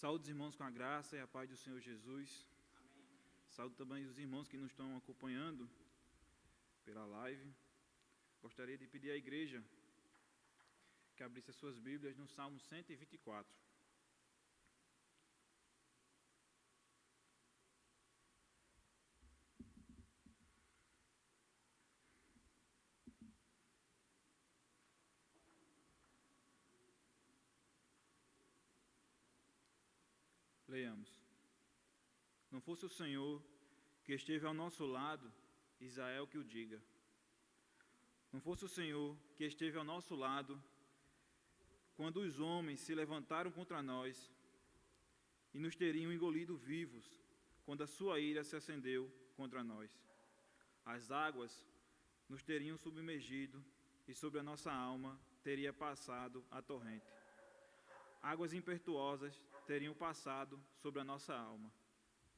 Saúde os irmãos com a graça e a paz do Senhor Jesus. Amém. Saúde também os irmãos que nos estão acompanhando pela live. Gostaria de pedir à igreja que abrisse as suas Bíblias no Salmo 124. Leiamos. Não fosse o Senhor que esteve ao nosso lado, Israel que o diga. Não fosse o Senhor que esteve ao nosso lado, quando os homens se levantaram contra nós e nos teriam engolido vivos, quando a sua ira se acendeu contra nós. As águas nos teriam submergido e sobre a nossa alma teria passado a torrente. Águas impetuosas teriam passado sobre a nossa alma.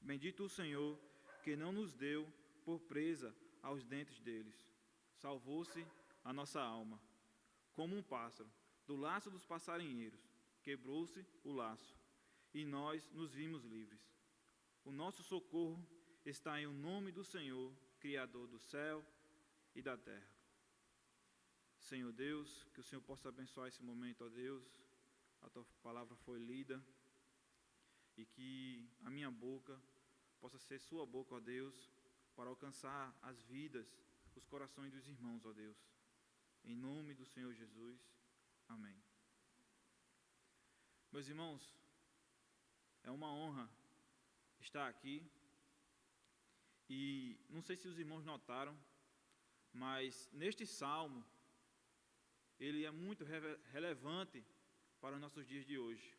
Bendito o Senhor, que não nos deu por presa aos dentes deles. Salvou-se a nossa alma. Como um pássaro, do laço dos passarinheiros, quebrou-se o laço, e nós nos vimos livres. O nosso socorro está em o nome do Senhor, Criador do céu e da terra. Senhor Deus, que o Senhor possa abençoar esse momento, ó Deus. A Tua palavra foi lida e que a minha boca possa ser Sua boca, ó Deus, para alcançar as vidas, os corações dos irmãos, ó Deus. Em nome do Senhor Jesus. Amém. Meus irmãos, é uma honra estar aqui e não sei se os irmãos notaram, mas neste salmo, ele é muito relevante para os nossos dias de hoje.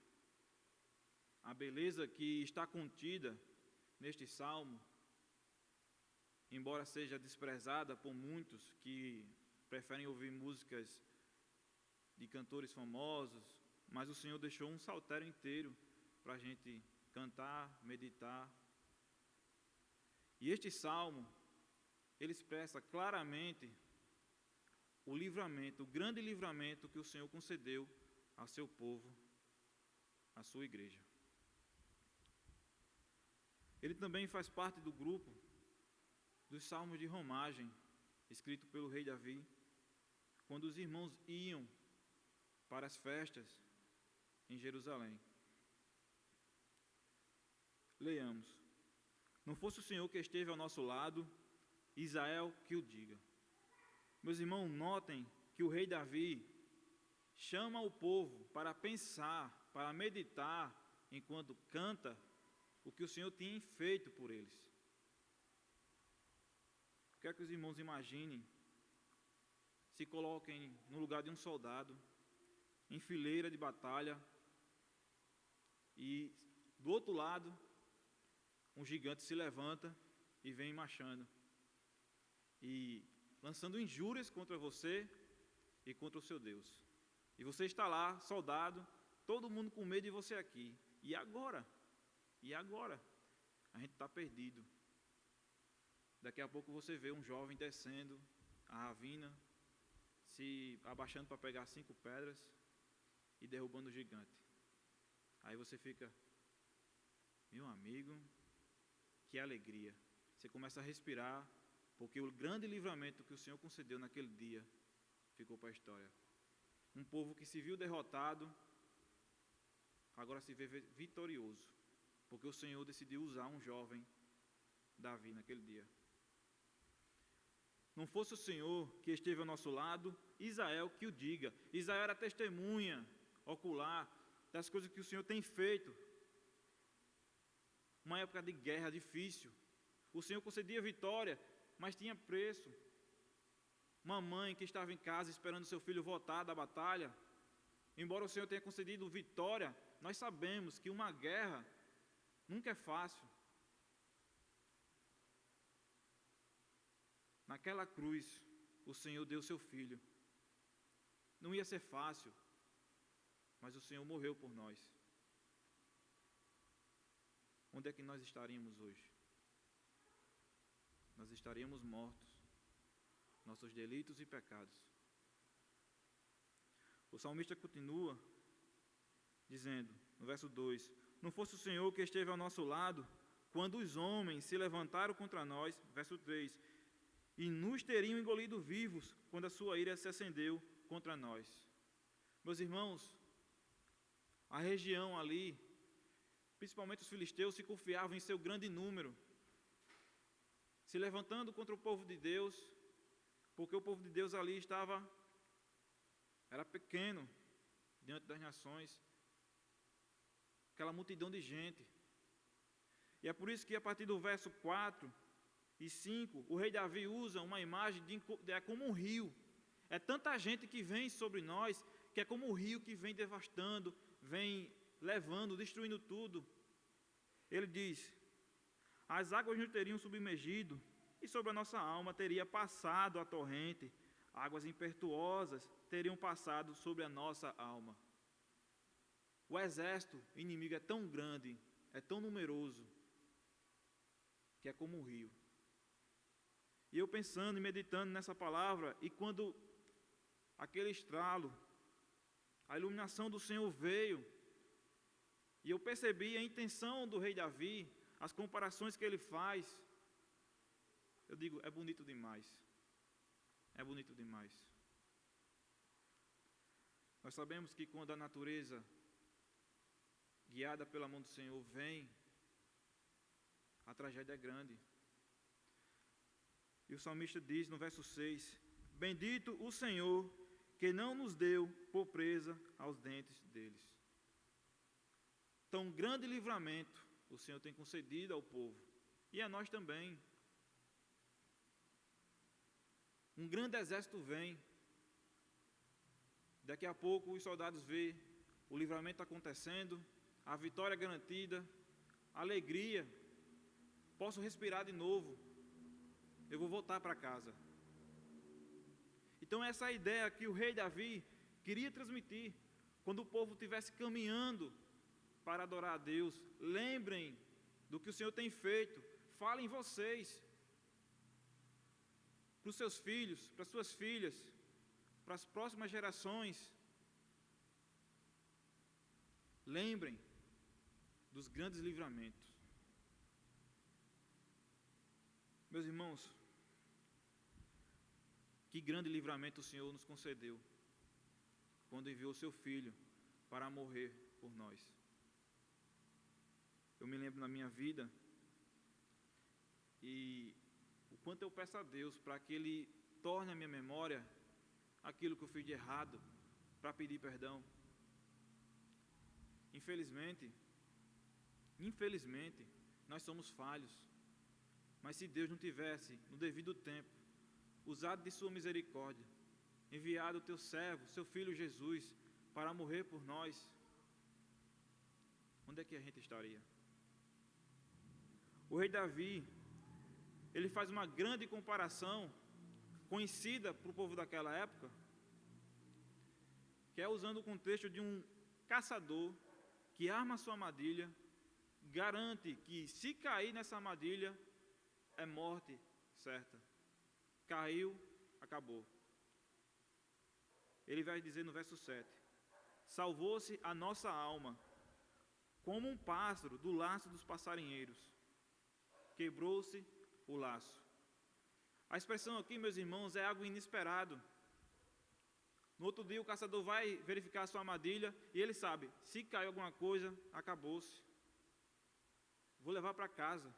A beleza que está contida neste salmo, embora seja desprezada por muitos que preferem ouvir músicas de cantores famosos, mas o Senhor deixou um saltério inteiro para a gente cantar, meditar. E este salmo, ele expressa claramente o livramento, o grande livramento que o Senhor concedeu ao seu povo, à sua igreja. Ele também faz parte do grupo dos salmos de romagem, escrito pelo rei Davi, quando os irmãos iam para as festas em Jerusalém. Leiamos. Não fosse o Senhor que esteve ao nosso lado, Israel que o diga. Meus irmãos, notem que o rei Davi chama o povo para pensar, para meditar, enquanto canta, o que o Senhor tinha feito por eles. Quero que os irmãos imaginem, se coloquem no lugar de um soldado, em fileira de batalha, e do outro lado, um gigante se levanta e vem marchando, e lançando injúrias contra você e contra o seu Deus. E você está lá, soldado, todo mundo com medo de você aqui. E agora? E agora? A gente está perdido. Daqui a pouco você vê um jovem descendo a ravina, se abaixando para pegar 5 pedras e derrubando o gigante. Aí você fica, meu amigo, que alegria. Você começa a respirar, porque o grande livramento que o Senhor concedeu naquele dia ficou para a história. Um povo que se viu derrotado, agora se vê vitorioso, porque o Senhor decidiu usar um jovem, Davi, naquele dia. Não fosse o Senhor que esteve ao nosso lado, Israel que o diga. Israel era testemunha ocular das coisas que o Senhor tem feito. Uma época de guerra difícil. O Senhor concedia vitória, mas tinha preço. Uma mãe que estava em casa esperando seu filho voltar da batalha, embora o Senhor tenha concedido vitória, nós sabemos que uma guerra nunca é fácil. Naquela cruz, o Senhor deu seu filho. Não ia ser fácil, mas o Senhor morreu por nós. Onde é que nós estaríamos hoje? Nós estaríamos mortos, nossos delitos e pecados. O salmista continua dizendo, no verso 2, não fosse o Senhor que esteve ao nosso lado, quando os homens se levantaram contra nós, verso 3, e nos teriam engolido vivos, quando a sua ira se acendeu contra nós. Meus irmãos, a região ali, principalmente os filisteus, se confiavam em seu grande número, se levantando contra o povo de Deus, porque o povo de Deus ali era pequeno diante das nações, aquela multidão de gente. E é por isso que a partir do verso 4 e 5, o rei Davi usa uma imagem como um rio. É tanta gente que vem sobre nós, que é como um rio que vem devastando, vem levando, destruindo tudo. Ele diz: as águas nos teriam submergido, e sobre a nossa alma teria passado a torrente, águas impetuosas teriam passado sobre a nossa alma. O exército inimigo é tão grande, é tão numeroso, que é como um rio. E eu pensando e meditando nessa palavra, e quando aquele estralo, a iluminação do Senhor veio, e eu percebi a intenção do rei Davi, as comparações que ele faz, eu digo, é bonito demais. É bonito demais. Nós sabemos que quando a natureza, guiada pela mão do Senhor, vem, a tragédia é grande. E o salmista diz no verso 6, bendito o Senhor, que não nos deu por presa aos dentes deles. Tão grande livramento o Senhor tem concedido ao povo, e a nós também. Um grande exército vem, daqui a pouco os soldados veem o livramento acontecendo, a vitória garantida, a alegria, posso respirar de novo, eu vou voltar para casa. Então essa é a ideia que o rei Davi queria transmitir, quando o povo estivesse caminhando para adorar a Deus, lembrem do que o Senhor tem feito, falem vocês, para os seus filhos, para as suas filhas, para as próximas gerações. Lembrem dos grandes livramentos. Meus irmãos, que grande livramento o Senhor nos concedeu, quando enviou seu Filho para morrer por nós. Eu me lembro na minha vida, e o quanto eu peço a Deus para que Ele torne a minha memória aquilo que eu fiz de errado, para pedir perdão. Infelizmente, nós somos falhos, mas se Deus não tivesse, no devido tempo, usado de sua misericórdia, enviado o teu servo, seu Filho Jesus, para morrer por nós, onde é que a gente estaria? O rei Davi, ele faz uma grande comparação, conhecida para o povo daquela época, que é usando o contexto de um caçador que arma sua armadilha, garante que se cair nessa armadilha, é morte certa. Caiu, acabou. Ele vai dizer no verso 7, salvou-se a nossa alma, como um pássaro do laço dos passarinheiros, quebrou-se o laço. A expressão aqui, meus irmãos, é algo inesperado. No outro dia o caçador vai verificar a sua armadilha e ele sabe, se caiu alguma coisa, acabou-se. Vou levar para casa.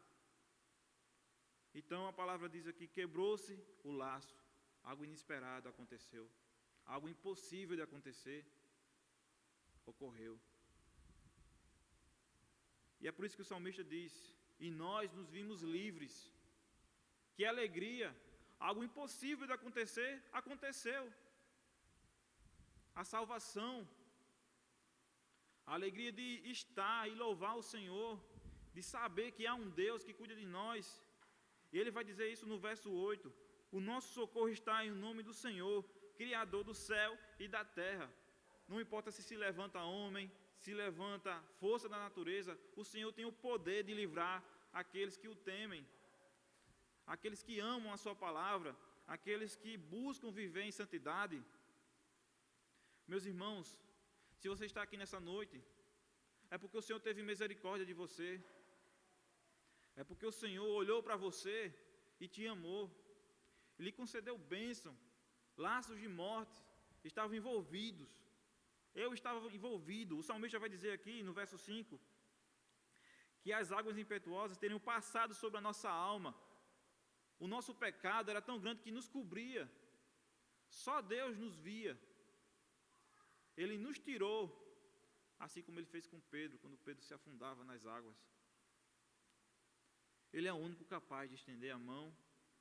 Então a palavra diz aqui, quebrou-se o laço. Algo inesperado aconteceu. Algo impossível de acontecer ocorreu. E é por isso que o salmista diz, e nós nos vimos livres. Que alegria, algo impossível de acontecer, aconteceu. A salvação, a alegria de estar e louvar o Senhor, de saber que há um Deus que cuida de nós. E ele vai dizer isso no verso 8, o nosso socorro está em nome do Senhor, Criador do céu e da terra. Não importa se levanta homem, se levanta força da natureza, o Senhor tem o poder de livrar aqueles que o temem, aqueles que amam a sua palavra, aqueles que buscam viver em santidade. Meus irmãos, se você está aqui nessa noite, é porque o Senhor teve misericórdia de você, é porque o Senhor olhou para você e te amou, Ele concedeu bênção, laços de morte estavam envolvidos, eu estava envolvido. O salmista vai dizer aqui no verso 5, que as águas impetuosas teriam passado sobre a nossa alma, o nosso pecado era tão grande que nos cobria, só Deus nos via, Ele nos tirou, assim como Ele fez com Pedro, quando Pedro se afundava nas águas. Ele é o único capaz de estender a mão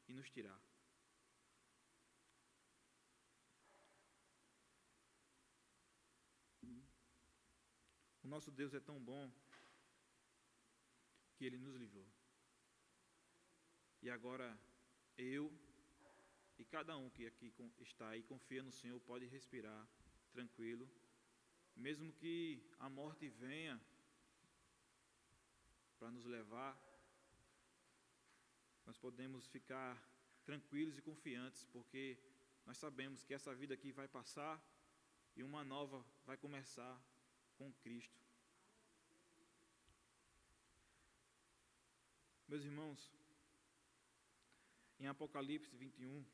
e nos tirar. O nosso Deus é tão bom que Ele nos livrou. E agora eu e cada um que aqui está e confia no Senhor pode respirar tranquilo, mesmo que a morte venha para nos levar, nós podemos ficar tranquilos e confiantes, porque nós sabemos que essa vida aqui vai passar e uma nova vai começar com Cristo. Meus irmãos, em Apocalipse 21,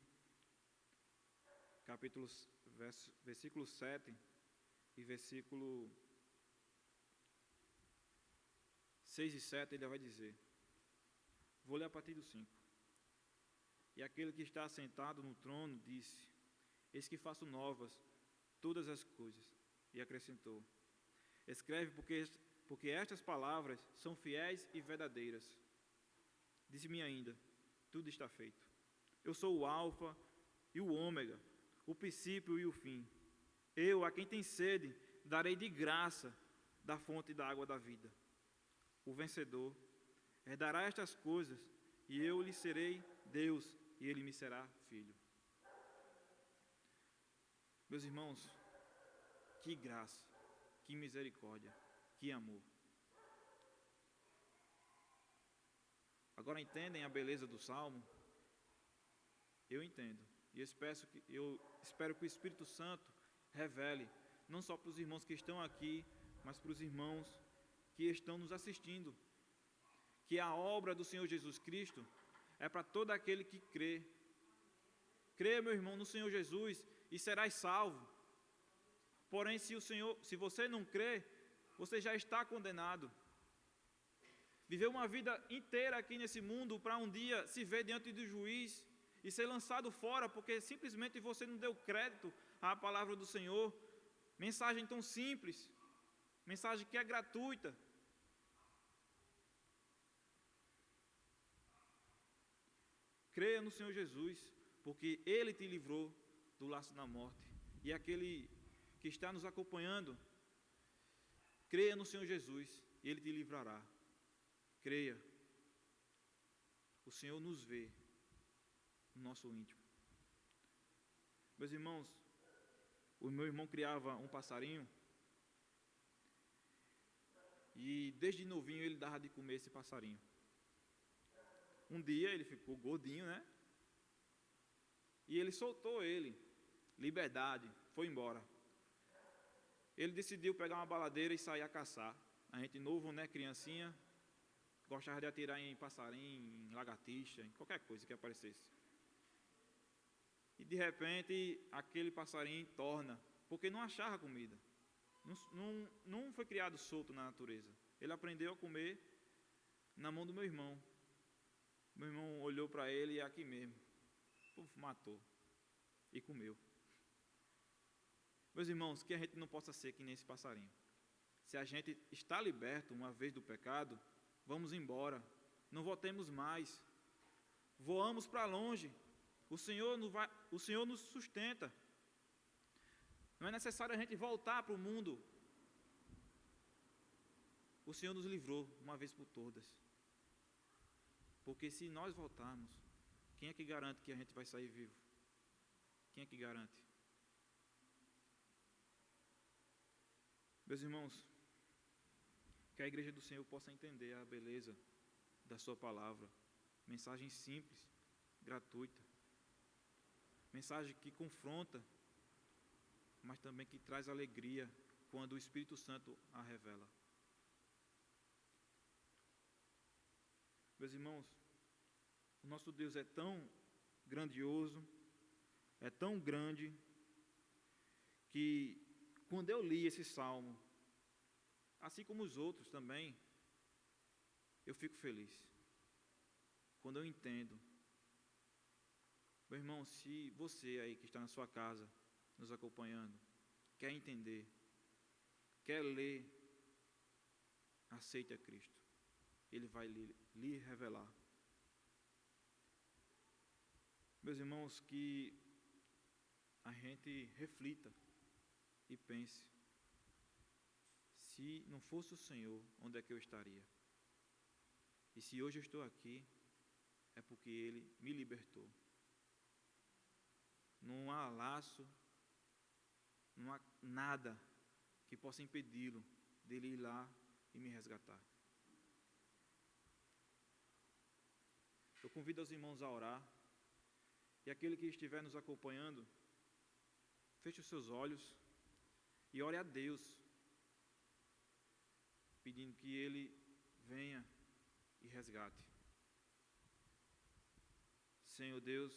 versículo 7 e versículo 6 e 7, ele vai dizer, vou ler a partir do 5. E aquele que está sentado no trono disse, eis que faço novas todas as coisas. E acrescentou, escreve porque estas palavras são fiéis e verdadeiras. Disse-me ainda, tudo está feito. Eu sou o Alfa e o Ômega, o princípio e o fim. Eu, a quem tem sede, darei de graça da fonte da água da vida. O vencedor herdará estas coisas, e eu lhe serei Deus, e ele me será filho. Meus irmãos, que graça, que misericórdia, que amor. Agora entendem a beleza do Salmo? Eu entendo. E eu espero que o Espírito Santo revele, não só para os irmãos que estão aqui, mas para os irmãos que estão nos assistindo, que a obra do Senhor Jesus Cristo é para todo aquele que crê. Crê, meu irmão, no Senhor Jesus e serás salvo. Porém, se você não crê, você já está condenado. Viver uma vida inteira aqui nesse mundo para um dia se ver diante do juiz e ser lançado fora porque simplesmente você não deu crédito à palavra do Senhor. Mensagem tão simples, mensagem que é gratuita. Creia no Senhor Jesus, porque Ele te livrou do laço da morte. E aquele que está nos acompanhando, creia no Senhor Jesus e Ele te livrará. Creia, o Senhor nos vê no nosso íntimo. Meus irmãos, o meu irmão criava um passarinho e desde novinho ele dava de comer esse passarinho. Um dia ele ficou gordinho, né? E ele soltou ele, liberdade, foi embora. Ele decidiu pegar uma baladeira e sair a caçar. A gente novo, né, criancinha, gostava de atirar em passarinho, em lagartixa, em qualquer coisa que aparecesse. E de repente, aquele passarinho torna, porque não achava comida. Não foi criado solto na natureza. Ele aprendeu a comer na mão do meu irmão. Meu irmão olhou para ele e aqui mesmo, matou e comeu. Meus irmãos, que a gente não possa ser que nem esse passarinho. Se a gente está liberto uma vez do pecado, vamos embora, não voltemos mais, voamos para longe, o Senhor nos sustenta. Não é necessário a gente voltar para o mundo. O Senhor nos livrou uma vez por todas. Porque se nós voltarmos, quem é que garante que a gente vai sair vivo? Quem é que garante? Meus irmãos, que a igreja do Senhor possa entender a beleza da sua palavra. Mensagem simples, gratuita. Mensagem que confronta, mas também que traz alegria quando o Espírito Santo a revela. Meus irmãos, o nosso Deus é tão grandioso, é tão grande, que quando eu li esse salmo, assim como os outros também, eu fico feliz. Quando eu entendo. Meu irmão, se você aí que está na sua casa, nos acompanhando, quer entender, quer ler, aceite a Cristo. Ele vai lhe revelar. Meus irmãos, que a gente reflita e pense, se não fosse o Senhor, onde é que eu estaria? E se hoje eu estou aqui, é porque Ele me libertou. Não há laço, não há nada que possa impedi-lo dele ir lá e me resgatar. Eu convido os irmãos a orar, e aquele que estiver nos acompanhando, feche os seus olhos e ore a Deus, pedindo que Ele venha e resgate. Senhor Deus,